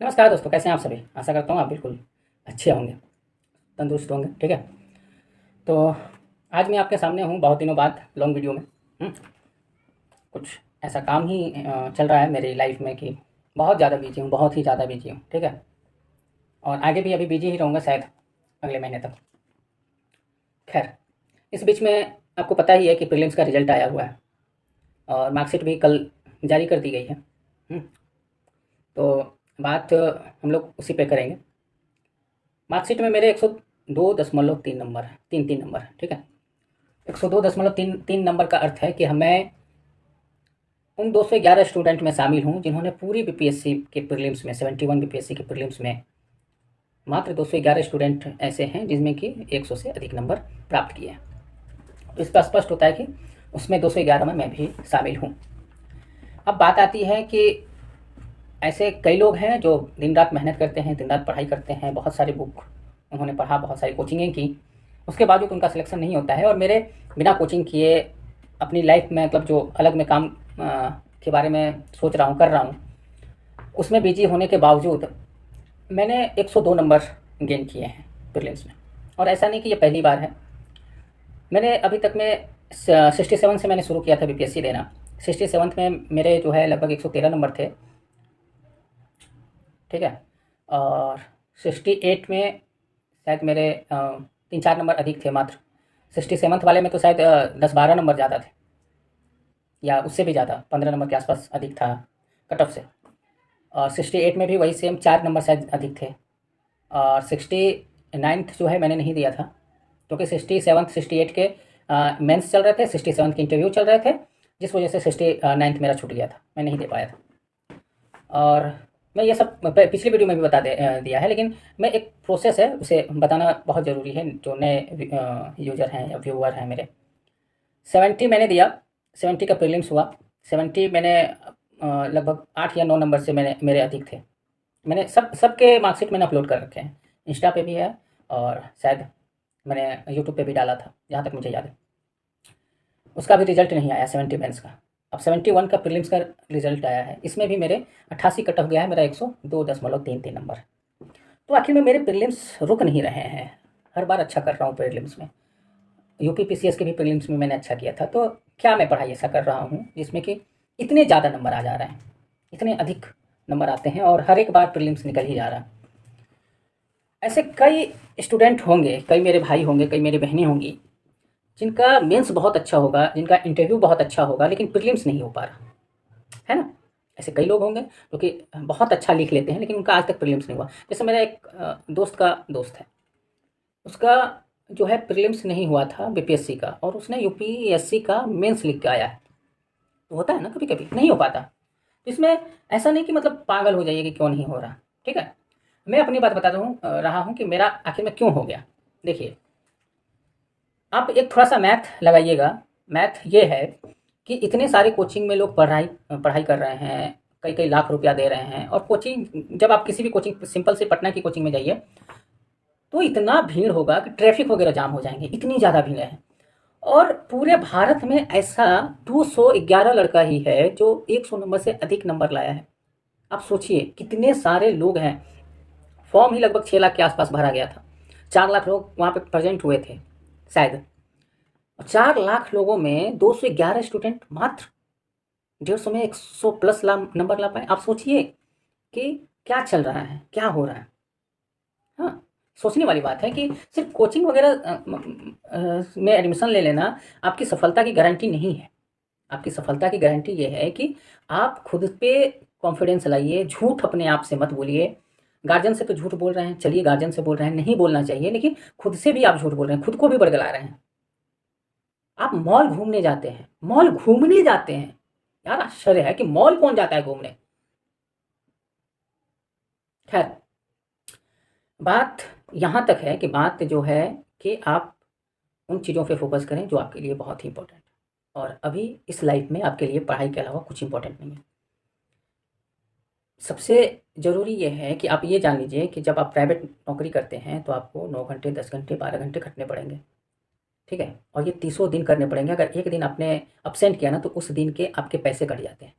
नमस्कार दोस्तों, कैसे हैं आप सभी। आशा करता हूँ आप बिल्कुल अच्छे होंगे, तंदुरुस्त होंगे। ठीक है, तो आज मैं आपके सामने हूँ बहुत दिनों बाद लॉन्ग वीडियो में। हम्म, कुछ ऐसा काम ही चल रहा है मेरी लाइफ में कि बहुत ज़्यादा बिजी हूँ, बहुत ही ज़्यादा बिजी हूँ। ठीक है, और आगे भी अभी बिजी ही रहूँगा शायद अगले महीने तक। खैर, इस बीच में आपको पता ही है कि प्रीलिम्स का रिजल्ट आया हुआ है और मार्कशीट भी कल जारी कर दी गई है। तो बात हम लोग उसी पे करेंगे। मार्कशीट में मेरे 102.3 नंबर है, तीन तीन नंबर है। ठीक है, 102.3 नंबर का अर्थ है कि हमें उन 211 स्टूडेंट में शामिल हूँ जिन्होंने पूरी बीपीएससी के प्रीलिम्स में, 71 बीपीएससी के प्रीलिम्स में मात्र 211 स्टूडेंट ऐसे हैं जिनमें कि 100 से अधिक नंबर प्राप्त किए हैं। तो इसका स्पष्ट होता है कि उसमें 211 में मैं भी शामिल हूँ। अब बात आती है कि ऐसे कई लोग हैं जो दिन रात मेहनत करते हैं, दिन रात पढ़ाई करते हैं, बहुत सारी बुक उन्होंने पढ़ा, बहुत सारी कोचिंगें की, उसके बावजूद उनका सिलेक्शन नहीं होता है। और मेरे बिना कोचिंग किए अपनी लाइफ में, मतलब जो अलग में काम के बारे में सोच रहा हूँ, कर रहा हूँ, उसमें बिजी होने के बावजूद मैंने 102 नंबर गेन किए हैं प्रीलिम्स में। और ऐसा नहीं कि ये पहली बार है, मैंने अभी तक में 67 से मैंने शुरू किया था बीपीएससी देना। 67 में मेरे जो है लगभग 113 नंबर थे। ठीक है, और 68 में शायद मेरे 3-4 नंबर अधिक थे मात्र। 67th वाले में तो शायद 10-12 नंबर ज़्यादा थे, या उससे भी ज़्यादा, 15 नंबर के आसपास अधिक था कट ऑफ से। और 68 में भी वही सेम, 4 नंबर शायद अधिक थे। और 69th जो है मैंने नहीं दिया था, क्योंकि 67th 68 के मेंस चल रहे थे, 67th के इंटरव्यू चल रहे थे, जिस वजह से 69th मेरा छूट गया था, मैं नहीं दे पाया था। और मैं ये सब पिछली वीडियो में भी दिया है, लेकिन मैं एक प्रोसेस है उसे बताना बहुत ज़रूरी है जो नए यूज़र हैं या व्यूअर हैं मेरे। 70 मैंने दिया, 70 का प्रीलिम्स हुआ। 70 मैंने लगभग 8 या 9 नंबर से मैंने, मेरे अधिक थे। मैंने सबके मार्कशीट मैंने अपलोड कर रखे हैं, इंस्टा पे भी है और शायद मैंने यूट्यूब पे भी डाला था, जहाँ तक मुझे याद है। उसका भी रिजल्ट नहीं आया 70 मेंस का। अब 71 का प्रीलिम्स का रिजल्ट आया है, इसमें भी मेरे 88 कट ऑफ गया है, मेरा 102.33 नंबर है। तो आखिर में मेरे प्रीलिम्स रुक नहीं रहे हैं, हर बार अच्छा कर रहा हूँ प्रीलिम्स में। यूपी पीसीएस के भी प्रीलिम्स में मैंने अच्छा किया था। तो क्या मैं पढ़ाई ऐसा कर रहा हूँ जिसमें कि इतने ज़्यादा नंबर आ जा रहे हैं, इतने अधिक नंबर आते हैं और हर एक बार प्रीलिम्स निकल ही जा रहा है। ऐसे कई स्टूडेंट होंगे, कई मेरे भाई होंगे, कई मेरी बहनें होंगी जिनका मेंस बहुत अच्छा होगा, जिनका इंटरव्यू बहुत अच्छा होगा, लेकिन प्रीलिम्स नहीं हो पा रहा है ना। ऐसे कई लोग होंगे जो कि बहुत अच्छा लिख लेते हैं, लेकिन उनका आज तक प्रीलिम्स नहीं हुआ। जैसे मेरा एक दोस्त का दोस्त है, उसका जो है प्रीलिम्स नहीं हुआ था बीपीएससी का, और उसने यूपीएससी का मेंस लिख के आया है। तो होता है ना, कभी कभी नहीं हो पाता। तो इसमें ऐसा नहीं कि मतलब पागल हो जाइए कि क्यों नहीं हो रहा। ठीक है, मैं अपनी बात बता रहा हूँ कि मेरा आखिर में क्यों हो गया। देखिए, आप एक थोड़ा सा मैथ लगाइएगा। मैथ ये है कि इतने सारे कोचिंग में लोग पढ़ाई पढ़ाई कर रहे हैं, कई कई लाख रुपया दे रहे हैं। और कोचिंग, जब आप किसी भी कोचिंग, सिंपल से पटना की कोचिंग में जाइए, तो इतना भीड़ होगा कि ट्रैफिक वगैरह जाम हो जाएंगे, इतनी ज़्यादा भीड़ है। और पूरे भारत में ऐसा 211 लड़का ही है जो 100 नंबर से अधिक नंबर लाया है। आप सोचिए कितने सारे लोग हैं। फॉर्म ही लगभग 6 लाख के आसपास भरा गया था, 4 लाख लोग वहाँ पे प्रेजेंट हुए थे शायद। 4 लाख लोगों में 211 स्टूडेंट मात्र 150 में 100+ नंबर ला पाए। आप सोचिए कि क्या चल रहा है, क्या हो रहा है। हाँ, सोचने वाली बात है कि सिर्फ कोचिंग वगैरह में एडमिशन ले लेना आपकी सफलता की गारंटी नहीं है। आपकी सफलता की गारंटी ये है कि आप खुद पे कॉन्फिडेंस लाइए, झूठ अपने आप से मत बोलिए। गार्जियन से तो झूठ बोल रहे हैं, चलिए गार्जियन से बोल रहे हैं, नहीं बोलना चाहिए, लेकिन खुद से भी आप झूठ बोल रहे हैं, खुद को भी बरगला रहे हैं। आप मॉल घूमने जाते हैं, मॉल घूमने जाते हैं, यार आश्चर्य है कि मॉल कौन जाता है घूमने। खैर, बात यहाँ तक है कि बात जो है कि आप उन चीज़ों पे फोकस करें जो आपके लिए बहुत ही इंपॉर्टेंट है। और अभी इस लाइफ में आपके लिए पढ़ाई के अलावा कुछ इंपॉर्टेंट नहीं है। सबसे ज़रूरी ये है कि आप ये जान लीजिए कि जब आप प्राइवेट नौकरी करते हैं तो आपको 9 घंटे, 10 घंटे, 12 घंटे खटने पड़ेंगे। ठीक है, और ये 30 दिन करने पड़ेंगे। अगर एक दिन आपने अपसेंट किया ना, तो उस दिन के आपके पैसे कट जाते हैं।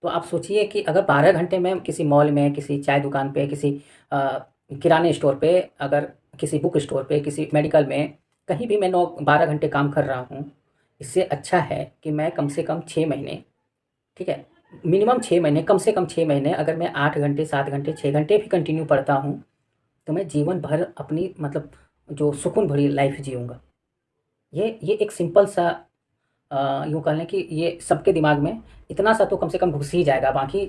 तो आप सोचिए कि अगर 12 घंटे में किसी मॉल में, किसी चाय दुकान पे, किसी किराने स्टोर पे, अगर किसी बुक स्टोर पे, किसी मेडिकल में, कहीं भी मैं 9-12 घंटे काम कर रहा हूँ, इससे अच्छा है कि मैं कम से कम 6 महीने, ठीक है, मिनिमम 6 महीने, कम से कम 6 महीने अगर मैं 8 घंटे, 7 घंटे, 6 घंटे भी कंटिन्यू पढ़ता हूँ, तो मैं जीवन भर अपनी मतलब जो सुकून भरी लाइफ जीऊँगा। ये एक सिंपल सा यूँ कह लें कि ये सबके दिमाग में इतना सा तो कम से कम घुस ही जाएगा, बाकी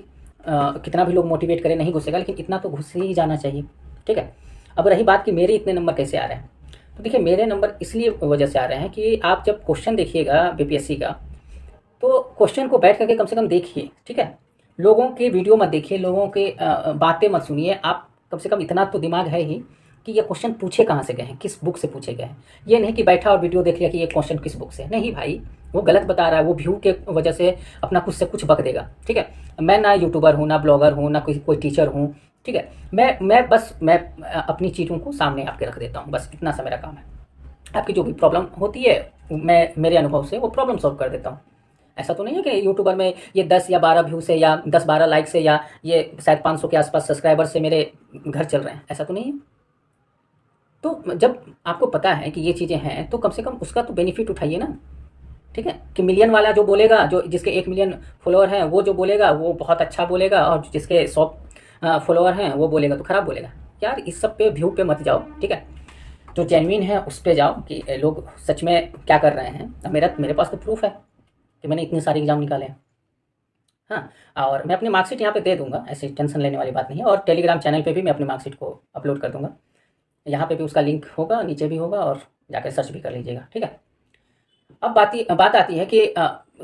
कितना भी लोग मोटिवेट करें नहीं घुसेगा, लेकिन इतना तो घुस ही जाना चाहिए, ठीक है। अब रही बात कि मेरे इतने नंबर कैसे आ रहे हैं, तो देखिए मेरे नंबर इसलिए वजह से आ रहे हैं कि आप जब क्वेश्चन देखिएगा बीपीएससी का, तो क्वेश्चन को बैठ करके कम से कम देखिए, ठीक है। लोगों के वीडियो मत देखिए, लोगों के बातें मत सुनिए, आप कम से कम इतना तो दिमाग है ही कि ये क्वेश्चन पूछे कहाँ से गए हैं, किस बुक से पूछे गए हैं। ये नहीं कि बैठा और वीडियो देख लिया कि ये क्वेश्चन किस बुक से है, नहीं भाई, वो गलत बता रहा है, वो व्यू के वजह से अपना कुछ से कुछ बक देगा, ठीक है। मैं ना यूट्यूबर हूँ, ना ब्लॉगर हूँ, ना कोई टीचर हूँ, ठीक है। मैं अपनी चीज़ों को सामने आपके रख देता हूँ, बस इतना सा मेरा काम है। आपकी जो भी प्रॉब्लम होती है, मैं मेरे अनुभव से वो प्रॉब्लम सॉल्व कर देता हूँ। ऐसा तो नहीं है कि यूट्यूबर में ये 10 या 12 व्यू से या 10-12 लाइक से या ये शायद 500 के आसपास सब्सक्राइबर से मेरे घर चल रहे हैं, ऐसा तो नहीं है। तो जब आपको पता है कि ये चीज़ें हैं, तो कम से कम उसका तो बेनिफिट उठाइए ना, ठीक है। कि मिलियन वाला जो बोलेगा, जो जिसके 1 मिलियन फॉलोअर हैं, वो जो बोलेगा वो बहुत अच्छा बोलेगा, और जिसके 100 फॉलोअर हैं वो बोलेगा तो खराब बोलेगा। यार इस सब पे व्यू पे मत जाओ, ठीक है। जो जेन्युइन है उस पे जाओ कि लोग सच में क्या कर रहे हैं। अब मेरे पास तो प्रूफ है कि मैंने इतने सारे एग्ज़ाम निकाले हैं। हाँ, और मैं अपनी मार्कशीट यहाँ पे दे दूँगा, ऐसी टेंशन लेने वाली बात नहीं है, और टेलीग्राम चैनल पे भी मैं अपनी मार्कशीट को अपलोड कर दूँगा। यहाँ पे भी उसका लिंक होगा, नीचे भी होगा, और जाकर सर्च भी कर लीजिएगा, ठीक है। अब बात आती है कि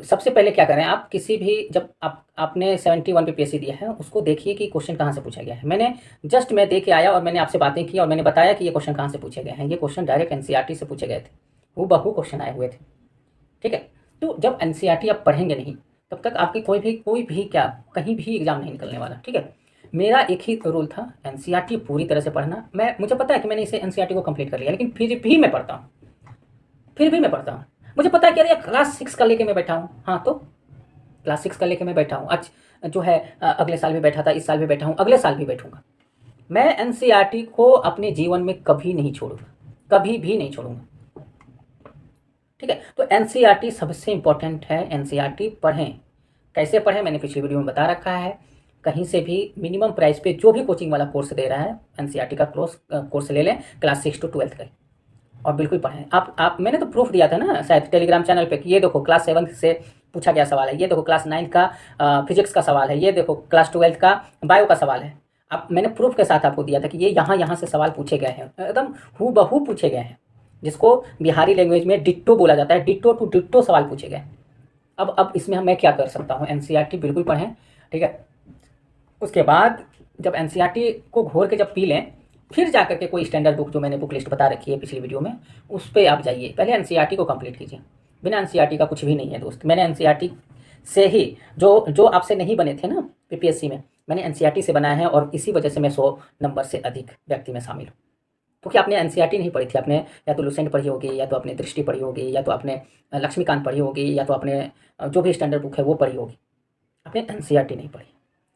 सबसे पहले क्या करें आप, किसी भी जब आपने 71 पे पीएससी दिया है, उसको देखिए कि क्वेश्चन कहाँ से पूछा गया है। मैं दे के आया और मैंने आपसे बातें की और मैंने बताया कि ये क्वेश्चन कहाँ से पूछे गए हैं। ये क्वेश्चन डायरेक्ट एनसीईआरटी से पूछे गए थे, हूबहू क्वेश्चन आए हुए थे, ठीक है। तो जब एनसीईआरटी आप पढ़ेंगे नहीं, तब तक आपकी कोई भी क्या कहीं भी एग्जाम नहीं निकलने वाला, ठीक है। मेरा एक ही रूल था, एनसीईआरटी पूरी तरह से पढ़ना। मुझे पता है कि मैंने इसे एनसीईआरटी को कंप्लीट कर लिया, लेकिन फिर भी मैं पढ़ता हूँ। मुझे पता है कि अरे यार क्लास 6 का लेके मैं बैठा हूँ, हाँ तो क्लास 6 का लेके मैं बैठा हूँ आज, जो है अगले साल भी बैठा था, इस साल भी बैठा हूँ, अगले साल भी बैठूंगा। मैं एनसीईआरटी को अपने जीवन में कभी नहीं छोड़ूंगा, कभी भी नहीं छोड़ूंगा, ठीक है। तो एनसीईआरटी सबसे इंपॉर्टेंट है, एनसीईआरटी पढ़ें। कैसे पढ़ें मैंने पिछली वीडियो में बता रखा है। कहीं से भी मिनिमम प्राइस पे जो भी कोचिंग वाला कोर्स दे रहा है, एनसीईआरटी का कोर्स ले लें, क्लास 6 to 12 का, और बिल्कुल पढ़ें। आप मैंने तो प्रूफ दिया था ना शायद टेलीग्राम चैनल पे कि ये देखो क्लास 7 से पूछा गया सवाल है, ये देखो क्लास 9 का फिजिक्स का सवाल है, ये देखो क्लास 12 का बायो का सवाल है। अब मैंने प्रूफ के साथ आपको दिया था कि ये यहाँ यहाँ से सवाल पूछे गए हैं, एकदम हूबहू पूछे गए हैं, जिसको बिहारी लैंग्वेज में डिट्टो बोला जाता है, डिट्टो टू डिट्टो सवाल पूछे गए। अब इसमें मैं क्या कर सकता हूँ, एनसीईआरटी बिल्कुल पढ़ें, ठीक है। उसके बाद जब एनसीईआरटी को घोर के जब पी लें, फिर जाकर के कोई स्टैंडर्ड बुक जो मैंने बुक लिस्ट बता रखी है पिछली वीडियो में, उस पर आप जाइए। पहले एनसीईआरटी को कंप्लीट कीजिए। बिना एनसीईआरटी का कुछ भी नहीं है दोस्त। मैंने एनसीईआरटी से ही जो जो आपसे नहीं बने थे ना पीपीएससी में, मैंने एनसीईआरटी से बनाया है, और इसी वजह से मैं 100 नंबर से अधिक व्यक्ति में शामिल हूँ। क्योंकि आपने एनसीईआरटी नहीं पढ़ी थी, आपने या तो लुसेंट पढ़ी होगी, या तो आपने दृष्टि पढ़ी होगी, या तो आपने लक्ष्मीकांत पढ़ी होगी, या तो आपने जो भी स्टैंडर्ड बुक है वो पढ़ी होगी। आपने एनसीईआरटी नहीं पढ़ी।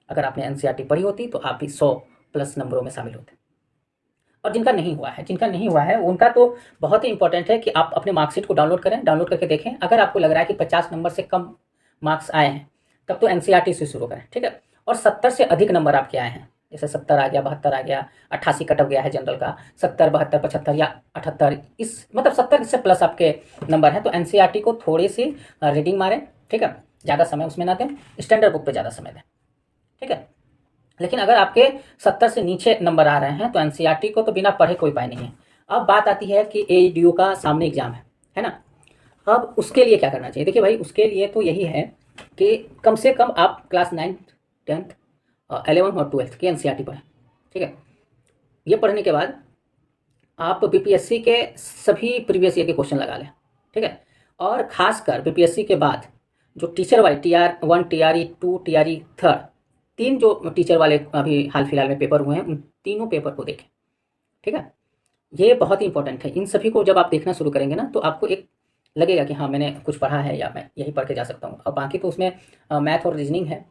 अगर आपने एनसीईआरटी पढ़ी होती तो आप भी 100+ नंबरों में शामिल होते। और जिनका नहीं हुआ है उनका तो बहुत ही इंपॉर्टेंट है कि आप अपने मार्कशीट को डाउनलोड करें, डाउनलोड करके देखें। अगर आपको लग रहा है कि 50 नंबर से कम मार्क्स आए हैं, तब तो एनसीईआरटी से शुरू करें, ठीक है। और 70 से अधिक नंबर आपके आए हैं, जैसे 70 आ गया, 72 आ गया, 88 कट गया है जनरल का, 70, 72, 75 या 78, इस मतलब 70 से प्लस आपके नंबर हैं, तो एनसीईआरटी को थोड़ी सी रीडिंग मारें, ठीक है। ज़्यादा समय उसमें ना दें, स्टैंडर्ड बुक पर ज़्यादा समय दें, ठीक है। लेकिन अगर आपके 70 से नीचे नंबर आ रहे हैं, तो एनसीईआरटी को तो बिना पढ़े कोई उपाय नहीं है। अब बात आती है कि एडीओ का सामने एग्जाम है ना। अब उसके लिए क्या करना चाहिए। देखिए भाई, उसके लिए तो यही है कि कम से कम आप क्लास 9, 10, 11 और 12 की एनसीईआरटी पढ़ें, ठीक है। ये पढ़ने के बाद आप बीपीएससी के सभी प्रीवियस ईयर के क्वेश्चन लगा लें, ठीक है। और खासकर बीपीएससी के बाद जो टीचर वाले TR1, TRE2, TRE3, 3 जो टीचर वाले अभी हाल फिलहाल में पेपर हुए हैं, उन तीनों पेपर को देखें, ठीक है। ये बहुत ही इंपॉर्टेंट है। इन सभी को जब आप देखना शुरू करेंगे ना, तो आपको एक लगेगा कि हाँ मैंने कुछ पढ़ा है, या मैं यही पढ़ के जा सकता हूँ। और बाकी तो उसमें मैथ और रीजनिंग है,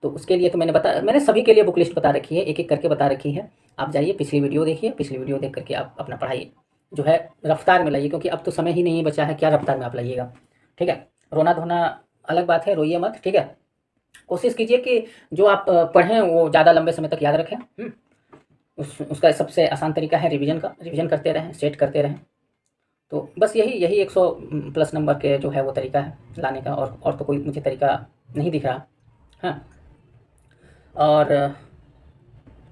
तो उसके लिए तो मैंने सभी के लिए बुक लिस्ट बता रखी है, एक एक करके बता रखी है। आप जाइए पिछली वीडियो देखिए, पिछली वीडियो देख करके आप अपना पढ़ाई जो है रफ्तार में लाइए, क्योंकि अब तो समय ही नहीं बचा है, क्या रफ्तार में आप लाइएगा। ठीक है, रोना धोना अलग बात है, रोइए मत। ठीक है, कोशिश कीजिए कि जो आप पढ़ें वो ज़्यादा लंबे समय तक याद रखें। उसका सबसे आसान तरीका है रिवीजन का, रिवीजन करते रहें, सेट करते रहें। तो बस यही 100+ नंबर के जो है वो तरीका है लाने का, और तो कोई मुझे तरीका नहीं दिख रहा। हाँ, और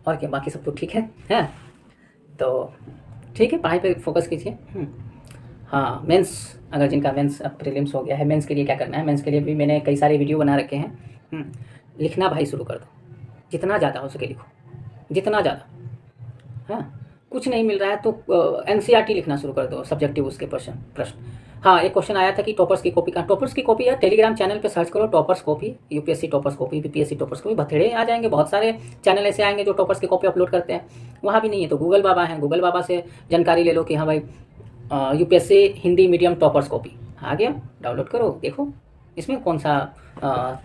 क्या, बाकी सब तो ठीक है। हाँ, तो ठीक है, पढ़ाई पे फोकस कीजिए। हाँ, मेंस, अगर जिनका मेंस अब प्रीलिम्स हो गया है, मेंस के लिए क्या करना है, मेंस के लिए भी मैंने कई सारे वीडियो बना रखे हैं। लिखना भाई शुरू कर दो, जितना ज़्यादा हो सके लिखो, जितना ज़्यादा। हाँ, कुछ नहीं मिल रहा है तो एनसीईआरटी लिखना शुरू कर दो, सब्जेक्टिव उसके प्रश्न। हाँ, एक क्वेश्चन आया था कि टॉपर्स की कॉपी कहाँ, टॉपर्स की कॉपी यार टेलीग्राम चैनल पे सर्च करो, toppers copy, UPSC toppers copy, BPSC toppers copy, बथेड़े आ जाएंगे। बहुत सारे चैनल ऐसे आएंगे जो टॉपर्स की कॉपी अपलोड करते हैं। वहाँ भी नहीं है तो गूगल बाबा हैं, गूगल बाबा से जानकारी ले लो कि हाँ भाई UPSC Hindi medium toppers copy आ गया, डाउनलोड करो, देखो इसमें कौन सा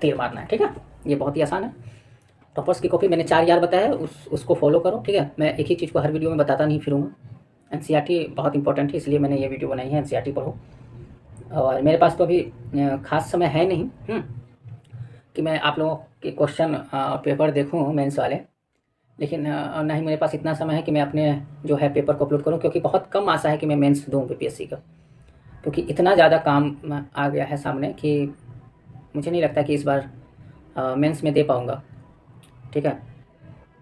तीर मारना है। ठीक है, ये बहुत ही आसान है। टॉपर्स की कॉपी मैंने 4 यार बताया, उसको फॉलो करो। ठीक है, मैं एक ही चीज़ को हर वीडियो में बताता नहीं फिरूंगा। एनसीईआरटी बहुत इंपॉर्टेंट है, इसलिए मैंने ये वीडियो बनाई है, एनसीईआरटी पढ़ो। और मेरे पास तो अभी खास समय है नहीं कि मैं आप लोगों के क्वेश्चन पेपर देखूँ मेंस वाले, लेकिन ना ही मेरे पास इतना समय है कि मैं अपने जो है पेपर को अपलोड करूँ, क्योंकि बहुत कम आशा है कि मैं मेंस दूँ बीपीएससी का, क्योंकि इतना ज़्यादा काम आ गया है सामने कि मुझे नहीं लगता कि इस बार मेंस में दे पाऊँगा। ठीक है,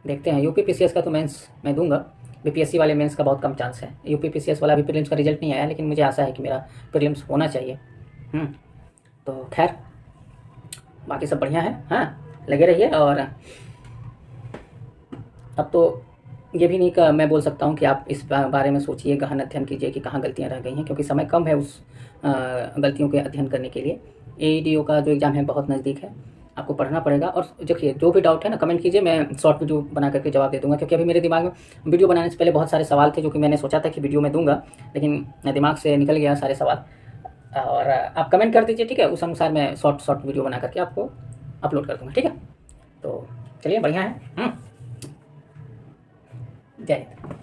देखते हैं। यूपी पीसीएस का तो मेंस मैं दूंगा, बीपीएससी वाले मेंस का बहुत कम चांस है। यूपी पीसीएस वाला अभी प्रीलिम्स का रिजल्ट नहीं आया, लेकिन मुझे आशा है कि मेरा प्रीलिम्स होना चाहिए। तो खैर बाकी सब बढ़िया है। हाँ, लगे रहिए। और अब तो ये भी नहीं कि मैं बोल सकता हूँ कि आप इस बारे में सोचिए, गहन अध्ययन कीजिए कि कहाँ गलतियाँ रह गई हैं, क्योंकि समय कम है उस गलतियों के अध्ययन करने के लिए। एईडीओ का जो एग्ज़ाम है बहुत नज़दीक है, आपको पढ़ना पड़ेगा। और देखिए, जो भी डाउट है ना कमेंट कीजिए, मैं शॉर्ट वीडियो बना करके जवाब दे दूँगा, क्योंकि अभी मेरे दिमाग में वीडियो बनाने से पहले बहुत सारे सवाल थे जो कि मैंने सोचा था कि वीडियो में दूँगा, लेकिन दिमाग से निकल गया सारे सवाल। और आप कमेंट कर दीजिए, ठीक है, उस अनुसार मैं शॉर्ट वीडियो बना करके आपको अपलोड कर दूँगा। ठीक है, तो चलिए बढ़िया है। जय हिंद।